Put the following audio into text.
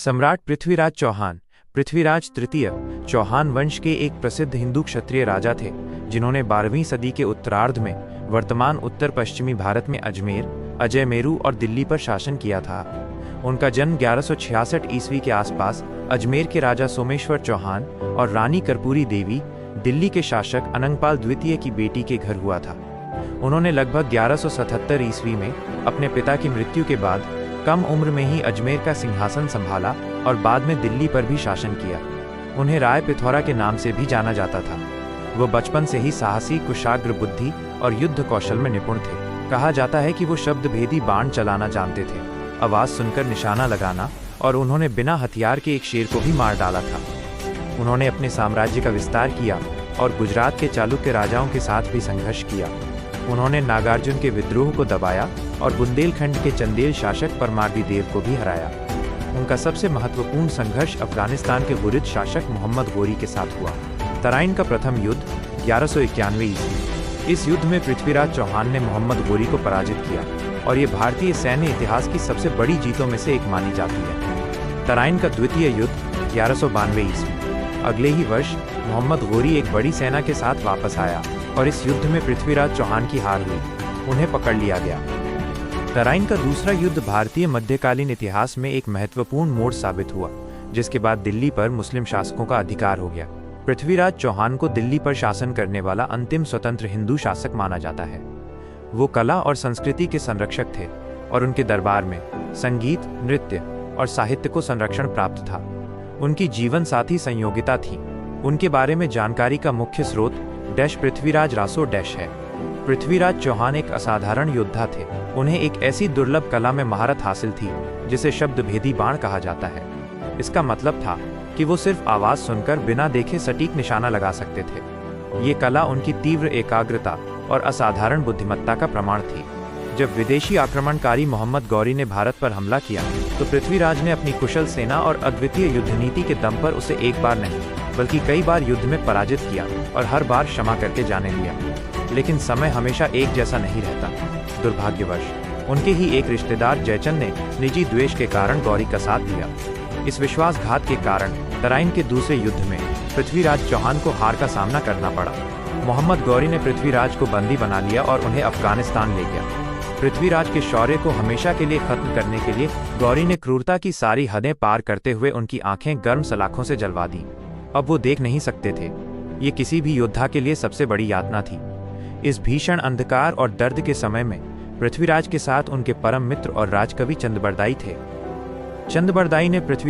सम्राट पृथ्वीराज चौहान पृथ्वीराज तृतीय चौहान वंश के एक प्रसिद्ध हिंदू क्षत्रिय राजा थे, जिन्होंने 12वीं सदी के उत्तरार्ध में वर्तमान उत्तर पश्चिमी भारत में अजमेर, अजयमेरू और दिल्ली पर शासन किया था। उनका जन्म 1166 ईस्वी के आसपास अजमेर के राजा सोमेश्वर चौहान और रानी कर्पूरी देवी, दिल्ली के शासक अनंगपाल द्वितीय की बेटी के घर हुआ था। उन्होंने लगभग 1177 ईस्वी में अपने पिता की मृत्यु के बाद कम उम्र में ही अजमेर का सिंहासन संभाला और बाद में दिल्ली पर भी शासन किया। उन्हें राय पिथौरा के नाम से भी जाना जाता था। वो बचपन से ही साहसी, कुशाग्र बुद्धि और युद्ध कौशल में निपुण थे। कहा जाता है कि वो शब्द भेदी बाण चलाना जानते थे, आवाज सुनकर निशाना लगाना, और उन्होंने बिना हथियार के एक शेर को भी मार डाला था। उन्होंने अपने साम्राज्य का विस्तार किया और गुजरात के चालुक्य राजाओं के साथ भी संघर्ष किया। उन्होंने नागार्जुन के विद्रोह को दबाया और बुंदेलखंड के चंदेल शासक परमार्दी देव को भी हराया। उनका सबसे महत्वपूर्ण संघर्ष अफगानिस्तान के गुरिद शासक मोहम्मद गोरी के साथ हुआ। तराइन का प्रथम युद्ध 1191 ईस्वी। इस युद्ध में पृथ्वीराज चौहान ने मोहम्मद गोरी को पराजित किया और ये भारतीय सैन्य इतिहास की सबसे बड़ी जीतों में से एक मानी जाती है। तराइन का द्वितीय युद्ध 1192 ईस्वी। अगले ही वर्ष मोहम्मद गोरी एक बड़ी सेना के साथ वापस आया और इस युद्ध में पृथ्वीराज चौहान की हार हुई। उन्हें पकड़ लिया गया। तराइन का दूसरा युद्ध भारतीय मध्यकालीन इतिहास में एक महत्वपूर्ण मोड़ साबित हुआ, जिसके बाद दिल्ली पर मुस्लिम शासकों का अधिकार हो गया। पृथ्वीराज चौहान को दिल्ली पर शासन करने वाला अंतिम स्वतंत्र हिंदू शासक माना जाता है। वो कला और संस्कृति के संरक्षक थे और उनके दरबार में संगीत, नृत्य और साहित्य को संरक्षण प्राप्त था। उनकी जीवन साथी संयोगिता थी। उनके बारे में जानकारी का मुख्य स्रोत पृथ्वीराज रासो है। पृथ्वीराज चौहान एक असाधारण योद्धा थे। उन्हें एक ऐसी दुर्लभ कला में महारत हासिल थी जिसे शब्द भेदी बाण कहा जाता है। इसका मतलब था कि वो सिर्फ आवाज सुनकर बिना देखे सटीक निशाना लगा सकते थे। ये कला उनकी तीव्र एकाग्रता और असाधारण बुद्धिमत्ता का प्रमाण थी। जब विदेशी आक्रमणकारी मोहम्मद गौरी ने भारत पर हमला किया तो पृथ्वीराज ने अपनी कुशल सेना और अद्वितीय युद्ध नीति के दम पर उसे एक बार नहीं बल्कि कई बार युद्ध में पराजित किया और हर बार क्षमा करके जाने लिया। लेकिन समय हमेशा एक जैसा नहीं रहता। दुर्भाग्यवश उनके ही एक रिश्तेदार जयचंद ने निजी द्वेष के कारण गौरी का साथ दिया। इस विश्वासघात के कारण तराइन के दूसरे युद्ध में पृथ्वीराज चौहान को हार का सामना करना पड़ा। मोहम्मद गौरी ने पृथ्वीराज को बंदी बना लिया और उन्हें अफगानिस्तान ले गया। पृथ्वीराज के शौर्य को हमेशा के लिए खत्म करने के लिए गौरी ने क्रूरता की सारी हदें पार करते हुए उनकी आंखें गर्म सलाखों से जलवा दी। अब वो देख नहीं सकते थे। ये किसी भी योद्धा के लिए सबसे बड़ी यातना थी। इस भीषण अंधकार और दर्द के समय में पृथ्वीराज के साथ उनके परम मित्र और राजकवि चंदबरदाई थे। चंदबरदाई ने पृथ्वी